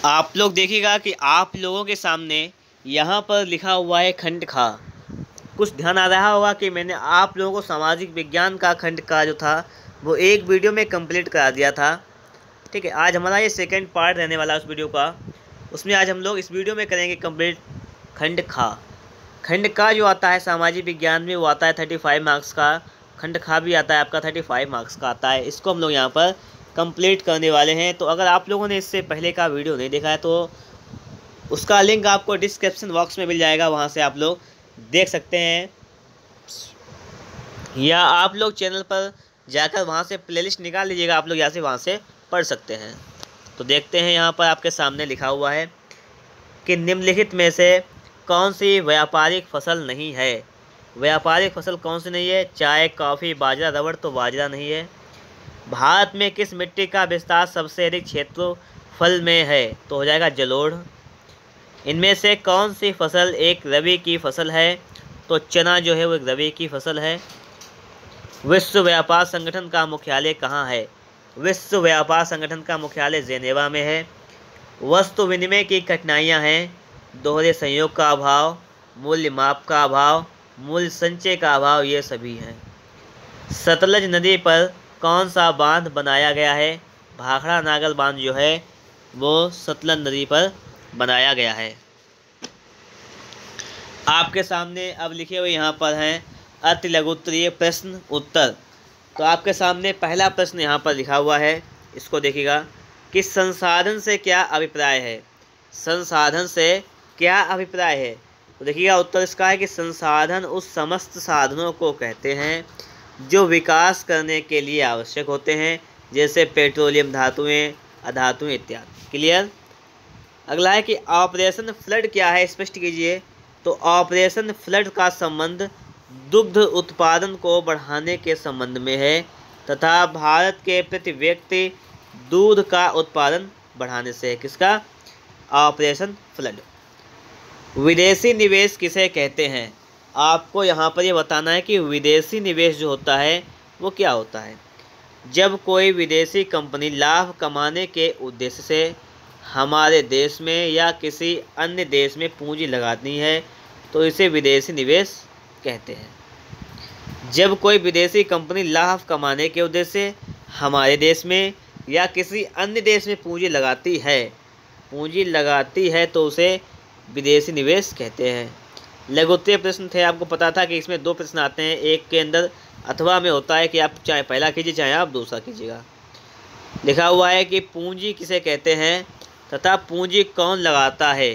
आप लोग देखिएगा कि आप लोगों के सामने यहाँ पर लिखा हुआ है खंड खा। कुछ ध्यान आ रहा होगा कि मैंने आप लोगों को सामाजिक विज्ञान का खंड का जो था वो एक वीडियो में कंप्लीट करा दिया था। ठीक है, आज हमारा ये सेकंड पार्ट रहने वाला है उस वीडियो का। उसमें आज हम लोग इस वीडियो में करेंगे कंप्लीट खंड खा। खंड का जो आता है सामाजिक विज्ञान में वो आता है 35 मार्क्स का। खंड खा भी आता है आपका 35 मार्क्स का आता है। इसको हम लोग यहाँ पर कंप्लीट करने वाले हैं। तो अगर आप लोगों ने इससे पहले का वीडियो नहीं देखा है तो उसका लिंक आपको डिस्क्रिप्शन बॉक्स में मिल जाएगा, वहाँ से आप लोग देख सकते हैं, या आप लोग चैनल पर जाकर वहाँ से प्लेलिस्ट निकाल लीजिएगा। आप लोग यहाँ से वहाँ से पढ़ सकते हैं। तो देखते हैं, यहाँ पर आपके सामने लिखा हुआ है कि निम्नलिखित में से कौन सी व्यापारिक फसल नहीं है। व्यापारिक फसल कौन सी नहीं है? चाय, कॉफ़ी, बाजरा, रबड़। तो बाजरा नहीं है। भारत में किस मिट्टी का विस्तार सबसे अधिक क्षेत्रफल में है? तो हो जाएगा जलोढ़। इनमें से कौन सी फसल एक रबी की फसल है? तो चना जो है वो एक रबी की फसल है। विश्व व्यापार संगठन का मुख्यालय कहाँ है? विश्व व्यापार संगठन का मुख्यालय जेनेवा में है। वस्तु विनिमय की कठिनाइयाँ हैं दोहरे संयोग का अभाव, मूल्य माप का अभाव, मूल्य संचय का अभाव, ये सभी हैं। सतलज नदी पर कौन सा बांध बनाया गया है? भाखड़ा नागल बांध जो है वो सतलज नदी पर बनाया गया है। आपके सामने अब लिखे हुए यहाँ पर हैं अति लघुत्तरीय प्रश्न उत्तर। तो आपके सामने पहला प्रश्न यहाँ पर लिखा हुआ है, इसको देखिएगा कि संसाधन से क्या अभिप्राय है? संसाधन से क्या अभिप्राय है? तो देखिएगा उत्तर इसका है कि संसाधन उस समस्त साधनों को कहते हैं जो विकास करने के लिए आवश्यक होते हैं, जैसे पेट्रोलियम, धातुएं, अधातुएं इत्यादि। क्लियर। अगला है कि ऑपरेशन फ्लड क्या है? स्पष्ट कीजिए। तो ऑपरेशन फ्लड का संबंध दुग्ध उत्पादन को बढ़ाने के संबंध में है तथा भारत के प्रति व्यक्ति दूध का उत्पादन बढ़ाने से है। किसका? Operation flood. विदेशी निवेश किसे कहते हैं? आपको यहाँ पर ये बताना है कि विदेशी निवेश जो होता है वो क्या होता है। जब कोई विदेशी कंपनी लाभ कमाने के उद्देश्य से हमारे देश में या किसी अन्य देश में पूंजी लगाती है तो इसे विदेशी निवेश कहते हैं। जब कोई विदेशी कंपनी लाभ कमाने के उद्देश्य से हमारे देश में या किसी अन्य देश में पूंजी लगाती है तो उसे विदेशी निवेश कहते हैं। लघुत्तरीय प्रश्न थे, आपको पता था कि इसमें दो प्रश्न आते हैं, एक के अंदर अथवा में होता है कि आप चाहे पहला कीजिए चाहे आप दूसरा कीजिएगा। लिखा हुआ है कि पूंजी किसे कहते हैं तथा पूंजी कौन लगाता है?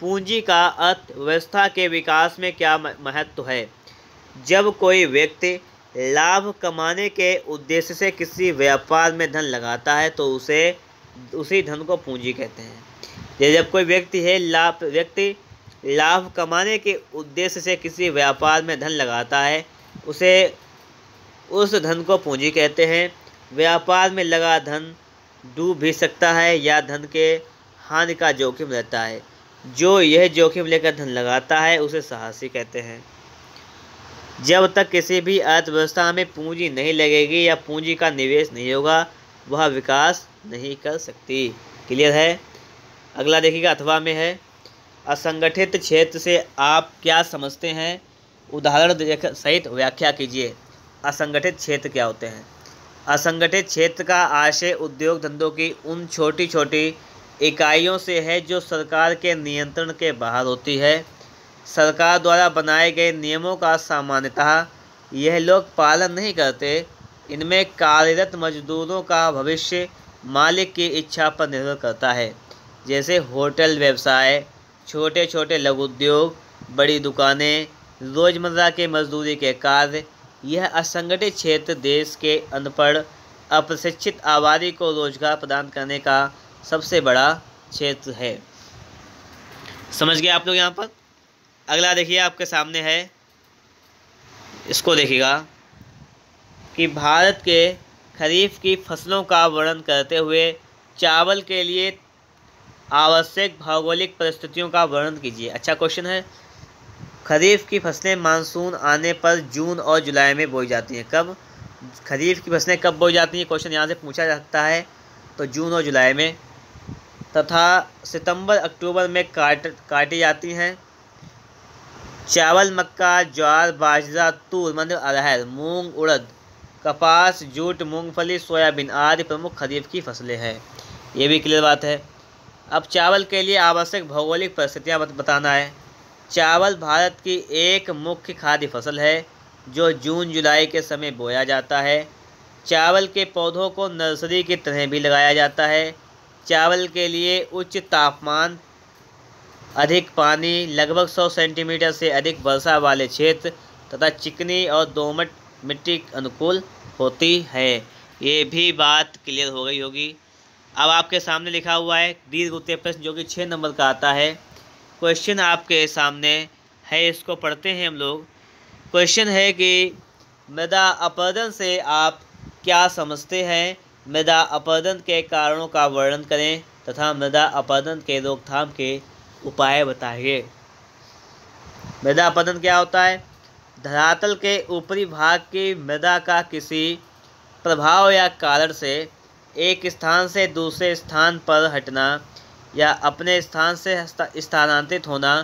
पूंजी का अर्थव्यवस्था के विकास में क्या महत्व है? जब कोई व्यक्ति लाभ कमाने के उद्देश्य से किसी व्यापार में धन लगाता है तो उसी धन को पूंजी कहते हैं। जब कोई व्यक्ति लाभ कमाने के उद्देश्य से किसी व्यापार में धन लगाता है उस धन को पूंजी कहते हैं। व्यापार में लगा धन डूब भी सकता है या धन के हानि का जोखिम रहता है। जो यह जोखिम लेकर धन लगाता है उसे साहसी कहते हैं। जब तक किसी भी अर्थव्यवस्था में पूंजी नहीं लगेगी या पूंजी का निवेश नहीं होगा वह विकास नहीं कर सकती। क्लियर है। अगला देखिएगा अथवा में है, असंगठित क्षेत्र से आप क्या समझते हैं? उदाहरण सहित व्याख्या कीजिए। असंगठित क्षेत्र क्या होते हैं? असंगठित क्षेत्र का आशय उद्योग धंधों की उन छोटी छोटी इकाइयों से है जो सरकार के नियंत्रण के बाहर होती है। सरकार द्वारा बनाए गए नियमों का सामान्यतः यह लोग पालन नहीं करते। इनमें कार्यरत मजदूरों का भविष्य मालिक की इच्छा पर निर्भर करता है, जैसे होटल व्यवसाय, छोटे छोटे लघु उद्योग, बड़ी दुकानें, रोजमर्रा के मजदूरी के कार्य। यह असंगठित क्षेत्र देश के अनपढ़ अप्रशिक्षित आबादी को रोजगार प्रदान करने का सबसे बड़ा क्षेत्र है। समझ गए आप लोग यहाँ पर। अगला देखिए आपके सामने है, इसको देखिएगा कि भारत के खरीफ की फसलों का वर्णन करते हुए चावल के लिए आवश्यक भौगोलिक परिस्थितियों का वर्णन कीजिए। अच्छा क्वेश्चन है। खरीफ की फसलें मानसून आने पर जून और जुलाई में बोई जाती हैं। कब? खरीफ की फसलें कब बोई जाती हैं? क्वेश्चन यहाँ से पूछा जा सकता है। तो जून और जुलाई में तथा सितंबर अक्टूबर में काटी जाती हैं। चावल, मक्का, ज्वार, बाजरा, तूर मतलब अरहर, मूंग, उड़द, कपास, जूट, मूंगफली, सोयाबीन आदि प्रमुख खरीफ की फसलें हैं। ये भी क्लियर बात है। अब चावल के लिए आवश्यक भौगोलिक परिस्थितियाँ बताना है। चावल भारत की एक मुख्य खाद्य फसल है जो जून जुलाई के समय बोया जाता है। चावल के पौधों को नर्सरी की तरह भी लगाया जाता है। चावल के लिए उच्च तापमान, अधिक पानी, लगभग 100 सेंटीमीटर से अधिक वर्षा वाले क्षेत्र तथा चिकनी और दोमट मिट्टी अनुकूल होती है। ये भी बात क्लियर हो गई होगी। अब आपके सामने लिखा हुआ है दीर्घ उत्तर प्रश्न जो कि 6 नंबर का आता है। क्वेश्चन आपके सामने है, इसको पढ़ते हैं हम लोग। क्वेश्चन है कि मृदा अपरदन से आप क्या समझते हैं? मृदा अपरदन के कारणों का वर्णन करें तथा मृदा अपरदन के रोकथाम के उपाय बताइए। मृदा अपरदन क्या होता है? धरातल के ऊपरी भाग की मृदा का किसी प्रभाव या कारण से एक स्थान से दूसरे स्थान पर हटना या अपने स्थान से स्थानांतरित होना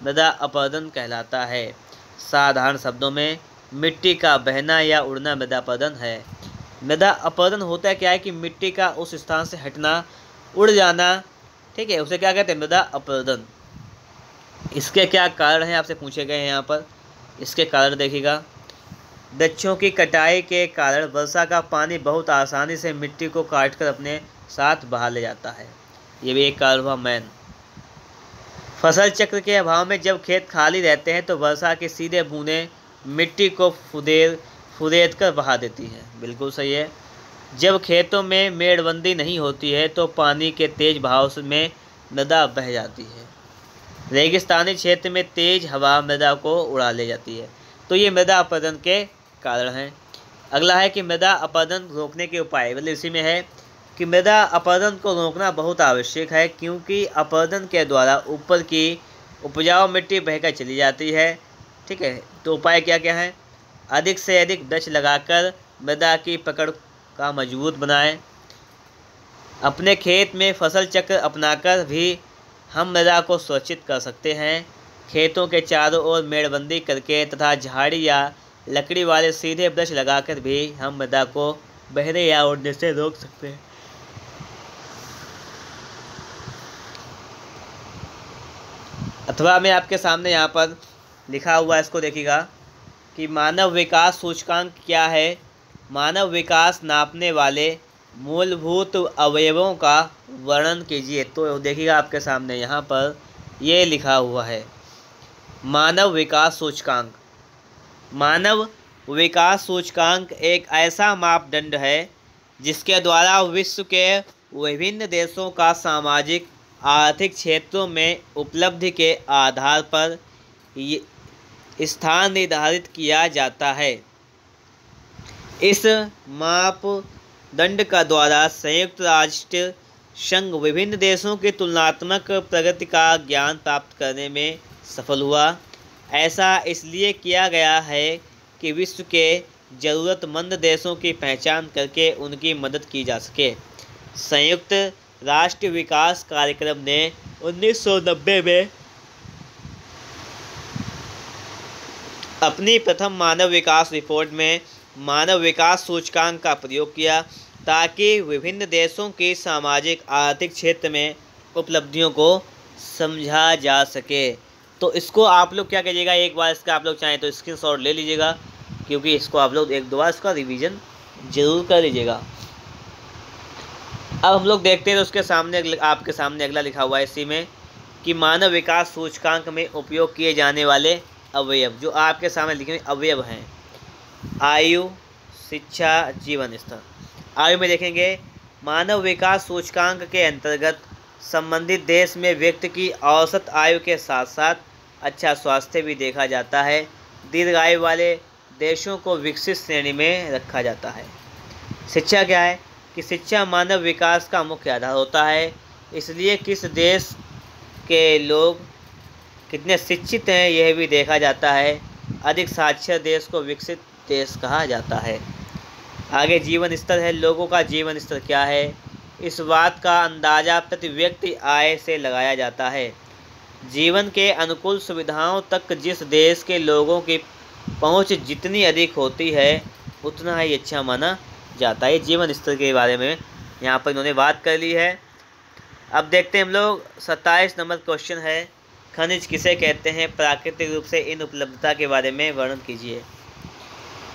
मृदा अपरदन कहलाता है। साधारण शब्दों में मिट्टी का बहना या उड़ना मृदा अपरदन है। मृदा अपरदन होता है क्या है कि मिट्टी का उस स्थान से हटना, उड़ जाना, ठीक है, उसे क्या कहते हैं? मृदा अपरदन। इसके क्या कारण हैं आपसे पूछे गए हैं यहाँ पर। इसके कारण देखिएगा, वृक्षों की कटाई के कारण वर्षा का पानी बहुत आसानी से मिट्टी को काटकर अपने साथ बहा ले जाता है। ये भी एक कारण हुआ मेन। फसल चक्र के अभाव में जब खेत खाली रहते हैं तो वर्षा की सीधे बूंदें मिट्टी को फुदेद कर बहा देती हैं। बिल्कुल सही है। जब खेतों में मेड़बंदी नहीं होती है तो पानी के तेज बहाव में मृदा बह जाती है। रेगिस्तानी क्षेत्र में तेज हवा मृदा को उड़ा ले जाती है। तो ये मृदा अपरदन के कारण हैं। अगला है कि मृदा अपरदन रोकने के उपाय, मतलब इसी में है कि मृदा अपरदन को रोकना बहुत आवश्यक है क्योंकि अपरदन के द्वारा ऊपर की उपजाऊ मिट्टी बहकर चली जाती है। ठीक है, तो उपाय क्या क्या है? अधिक से अधिक वृक्ष लगाकर मृदा की पकड़ का मजबूत बनाएं। अपने खेत में फसल चक्र अपनाकर भी हम मृदा को सुरक्षित कर सकते हैं। खेतों के चारों ओर मेड़बंदी करके तथा झाड़ी या लकड़ी वाले सीधे वृक्ष लगाकर भी हम मृदा को बहने या उड़ने से रोक सकते हैं। अथवा मैं आपके सामने यहाँ पर लिखा हुआ है, इसको देखिएगा कि मानव विकास सूचकांक क्या है। मानव विकास नापने वाले मूलभूत अवयवों का वर्णन कीजिए। तो देखिएगा आपके सामने यहाँ पर ये लिखा हुआ है मानव विकास सूचकांक। मानव विकास सूचकांक एक ऐसा मापदंड है जिसके द्वारा विश्व के विभिन्न देशों का सामाजिक आर्थिक क्षेत्रों में उपलब्धि के आधार पर स्थान निर्धारित किया जाता है। इस मापदंड का द्वारा संयुक्त राष्ट्र संघ विभिन्न देशों की तुलनात्मक प्रगति का ज्ञान प्राप्त करने में सफल हुआ। ऐसा इसलिए किया गया है कि विश्व के ज़रूरतमंद देशों की पहचान करके उनकी मदद की जा सके। संयुक्त राष्ट्र विकास कार्यक्रम ने 1990 में अपनी प्रथम मानव विकास रिपोर्ट में मानव विकास सूचकांक का प्रयोग किया ताकि विभिन्न देशों की सामाजिक आर्थिक क्षेत्र में उपलब्धियों को समझा जा सके। तो इसको आप लोग क्या कीजिएगा, एक बार इसका आप लोग चाहें तो स्क्रीनशॉट ले लीजिएगा क्योंकि इसको आप लोग एक दो बार इसका रिवीजन जरूर कर लीजिएगा। अब हम लोग देखते हैं तो उसके सामने आपके सामने अगला लिखा हुआ है इसी में कि मानव विकास सूचकांक में उपयोग किए जाने वाले अवयव, जो आपके सामने लिखे हुए अवयव हैं। आयु, शिक्षा, जीवन स्तर। आयु में देखेंगे मानव विकास सूचकांक के अंतर्गत संबंधित देश में व्यक्ति की औसत आयु के साथ साथ अच्छा स्वास्थ्य भी देखा जाता है। दीर्घायु वाले देशों को विकसित श्रेणी में रखा जाता है। शिक्षा क्या है कि शिक्षा मानव विकास का मुख्य आधार होता है, इसलिए किस देश के लोग कितने शिक्षित हैं यह भी देखा जाता है। अधिक साक्षर देश को विकसित देश कहा जाता है। आगे जीवन स्तर है, लोगों का जीवन स्तर क्या है। इस बात का अंदाज़ा प्रति व्यक्ति आय से लगाया जाता है। जीवन के अनुकूल सुविधाओं तक जिस देश के लोगों की पहुंच जितनी अधिक होती है उतना ही अच्छा माना जाता है। जीवन स्तर के बारे में यहाँ पर इन्होंने बात कर ली है। अब देखते हैं हम लोग 27 नंबर क्वेश्चन है, खनिज किसे कहते हैं, प्राकृतिक रूप से इन उपलब्धता के बारे में वर्णन कीजिए।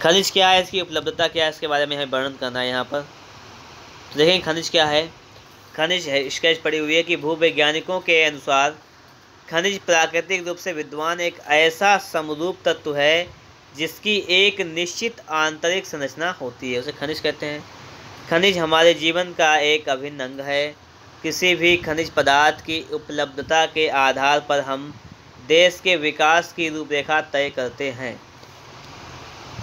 खनिज क्या है, इसकी उपलब्धता क्या है, इसके बारे में हमें वर्णन करना है यहाँ पर। तो देखें खनिज क्या है। खनिज है स्केच पड़ी हुई है कि भूवैज्ञानिकों के अनुसार खनिज प्राकृतिक रूप से विद्यमान एक ऐसा समरूप तत्व है जिसकी एक निश्चित आंतरिक संरचना होती है, उसे खनिज कहते हैं। खनिज हमारे जीवन का एक अभिन्न अंग है। किसी भी खनिज पदार्थ की उपलब्धता के आधार पर हम देश के विकास की रूपरेखा तय करते हैं।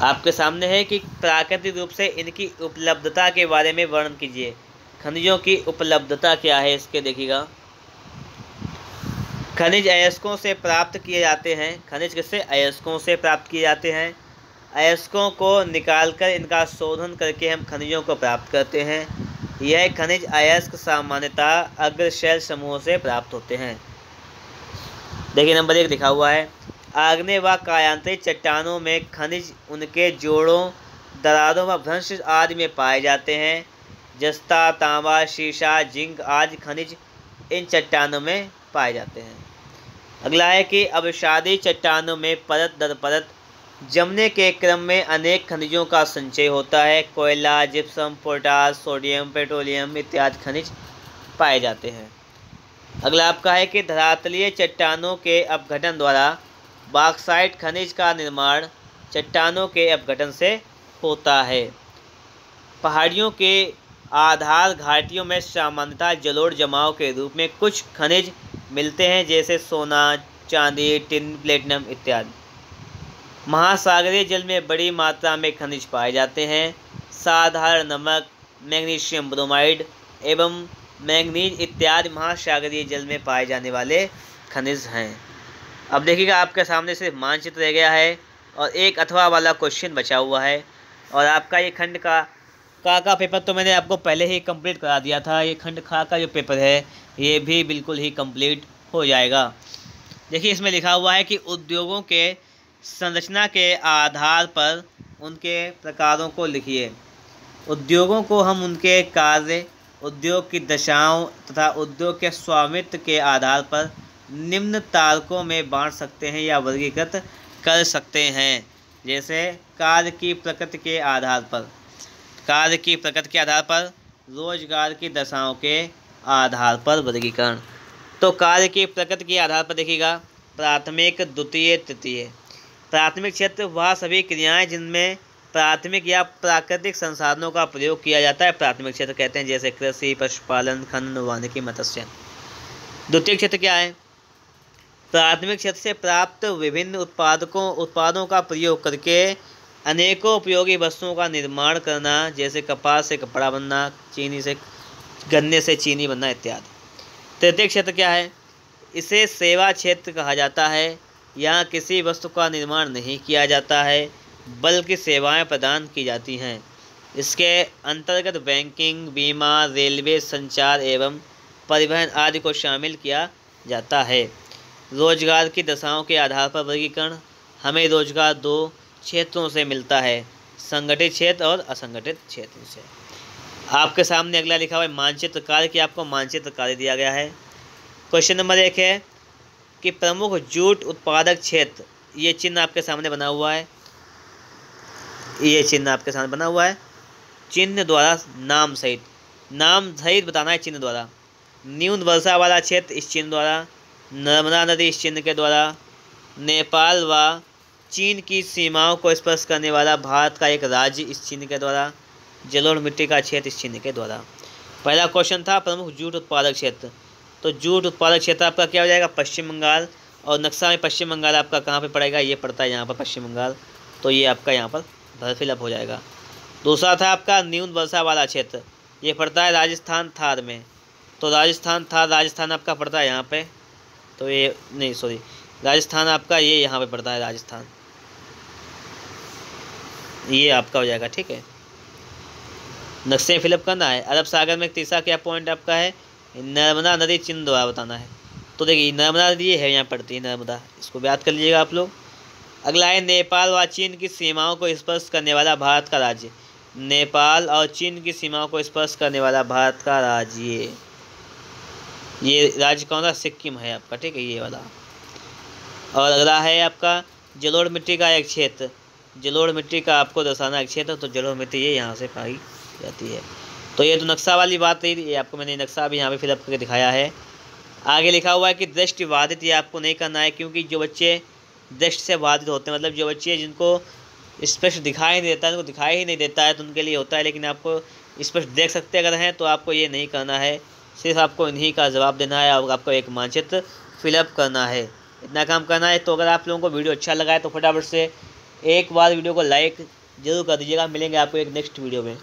आपके सामने है कि प्राकृतिक रूप से इनकी उपलब्धता के बारे में वर्णन कीजिए। खनिजों की उपलब्धता क्या है इसके देखिएगा। खनिज अयस्कों से प्राप्त किए जाते हैं। खनिज किससे, अयस्कों से प्राप्त किए जाते हैं। अयस्कों को निकालकर इनका शोधन करके हम खनिजों को प्राप्त करते हैं। यह खनिज अयस्क सामान्यतः अग्रशैल समूहों से प्राप्त होते हैं। देखिए नंबर 1 लिखा हुआ है, आग्नेय व कायांतरित चट्टानों में खनिज उनके जोड़ों, दरारों व भ्रंश आदि में पाए जाते हैं। जस्ता, तांबा, शीशा, जिंक आदि खनिज इन चट्टानों में पाए जाते हैं। अगला है कि अवसादी चट्टानों में परत दर परत जमने के क्रम में अनेक खनिजों का संचय होता है। कोयला, जिप्सम, पोटास, सोडियम, पेट्रोलियम इत्यादि खनिज पाए जाते हैं। अगला आपका है कि धरातलीय चट्टानों के अपघटन द्वारा बॉक्साइट खनिज का निर्माण चट्टानों के अपघटन से होता है। पहाड़ियों के आधार घाटियों में सामान्यतः जलोढ़ जमाव के रूप में कुछ खनिज मिलते हैं, जैसे सोना, चांदी, टिन, प्लेटिनम इत्यादि। महासागरीय जल में बड़ी मात्रा में खनिज पाए जाते हैं। साधारण नमक, मैग्नीशियम ब्रोमाइड एवं मैंगनीज इत्यादि महासागरीय जल में पाए जाने वाले खनिज हैं। अब देखिएगा आपके सामने सिर्फ मानचित्र रह गया है और एक अथवा वाला क्वेश्चन बचा हुआ है। और आपका ये खंड का पेपर तो मैंने आपको पहले ही कंप्लीट करा दिया था। ये खंड खा का जो पेपर है ये भी बिल्कुल ही कंप्लीट हो जाएगा। देखिए इसमें लिखा हुआ है कि उद्योगों के संरचना के आधार पर उनके प्रकारों को लिखिए। उद्योगों को हम उनके कार्य, उद्योग की दशाओं तथा उद्योग के स्वामित्व के आधार पर निम्न तारकों में बांट सकते हैं या वर्गीकृत कर सकते हैं। जैसे कार्य की प्रकृति के आधार पर, कार्य की प्रकृति के आधार पर, रोजगार की दशाओं के आधार पर वर्गीकरण। तो कार्य की प्रकृति के आधार पर देखिएगा प्राथमिक, द्वितीय, तृतीय। प्राथमिक क्षेत्र वह सभी क्रियाएं जिनमें प्राथमिक या प्राकृतिक संसाधनों का प्रयोग किया जाता है प्राथमिक क्षेत्र कहते हैं, जैसे कृषि, पशुपालन, खनन, वानिकी, मत्स्य। द्वितीय क्षेत्र क्या है, प्राथमिक क्षेत्र से प्राप्त विभिन्न उत्पादों का प्रयोग करके अनेकों उपयोगी वस्तुओं का निर्माण करना, जैसे कपास से कपड़ा बनना, चीनी से गन्ने से चीनी बनना इत्यादि। तृतीय क्षेत्र क्या है, इसे सेवा क्षेत्र कहा जाता है। यहाँ किसी वस्तु का निर्माण नहीं किया जाता है बल्कि सेवाएं प्रदान की जाती हैं। इसके अंतर्गत बैंकिंग, बीमा, रेलवे, संचार एवं परिवहन आदि को शामिल किया जाता है। रोजगार की दशाओं के आधार पर वर्गीकरण, हमें रोजगार 2 क्षेत्रों से मिलता है, संगठित क्षेत्र और असंगठित क्षेत्र से। आपके सामने अगला लिखा हुआ है मानचित्र कार्य की, आपको मानचित्र कार्य दिया गया है। क्वेश्चन नंबर 1 है कि प्रमुख जूट उत्पादक क्षेत्र, ये चिन्ह आपके सामने बना हुआ है, ये चिन्ह आपके सामने बना हुआ है। चिन्ह द्वारा नाम सहित बताना है चिन्ह द्वारा। न्यून वर्षा वाला क्षेत्र इस चिन्ह द्वारा, नर्मदा नदी इस चिन्ह के द्वारा, नेपाल व चीन की सीमाओं को स्पर्श करने वाला भारत का एक राज्य इस चिन्ह के द्वारा, जलोढ़ मिट्टी का क्षेत्र इस चिन्ह के द्वारा। पहला क्वेश्चन था प्रमुख जूट उत्पादक क्षेत्र, तो जूट उत्पादक क्षेत्र आपका क्या हो जाएगा, पश्चिम बंगाल। और नक्शा में पश्चिम बंगाल आपका कहाँ पे पड़ेगा, ये पड़ता है यहाँ पर पश्चिम बंगाल, तो ये आपका यहाँ पर फिलअप हो जाएगा। दूसरा था आपका न्यून वर्षा वाला क्षेत्र, ये पड़ता है राजस्थान थार में, तो राजस्थान आपका पड़ता है यहाँ पे, तो ये नहीं सॉरी राजस्थान आपका ये यहाँ पे पड़ता है राजस्थान, ये आपका हो जाएगा। ठीक है, नक्शे में फिलअप करना है। अरब सागर में तीसरा क्या पॉइंट आपका है, नर्मदा नदी चिन्ह द्वारा बताना है। तो देखिए नर्मदा नदी है, यहाँ पड़ती है नर्मदा, इसको याद कर लीजिएगा आप लोग। अगला है नेपाल व चीन की सीमाओं को स्पर्श करने वाला भारत का राज्य। नेपाल और चीन की सीमाओं को स्पर्श करने वाला भारत का राज्य, ये राज्य कौन सा, सिक्किम है आपका, ठीक है, ये वाला। और अगला है आपका जलोढ़ मिट्टी का एक क्षेत्र। जलोढ़ मिट्टी का आपको दर्शाना एक क्षेत्र, तो जलोढ़ मिट्टी ये यहाँ से पाई जाती है। तो ये तो नक्शा वाली बात रही, ये आपको मैंने नक्शा भी यहाँ पे फिलअप करके दिखाया है। आगे लिखा हुआ है कि दृष्टिबाधित, ये आपको नहीं करना है, क्योंकि जो बच्चे दृष्टि से बाधित होते हैं, मतलब जो बच्चे जिनको स्पष्ट दिखाई नहीं देता है, उनको दिखाई ही नहीं देता है, तो उनके लिए होता है। लेकिन आपको स्पष्ट देख सकते अगर हैं तो आपको ये नहीं करना है, सिर्फ आपको इन्हीं का जवाब देना है और आपको एक मानचित्र फिलअप करना है, इतना काम करना है। तो अगर आप लोगों को वीडियो अच्छा लगा है तो फटाफट से एक बार वीडियो को लाइक जरूर कर दीजिएगा। मिलेंगे आपको एक नेक्स्ट वीडियो में।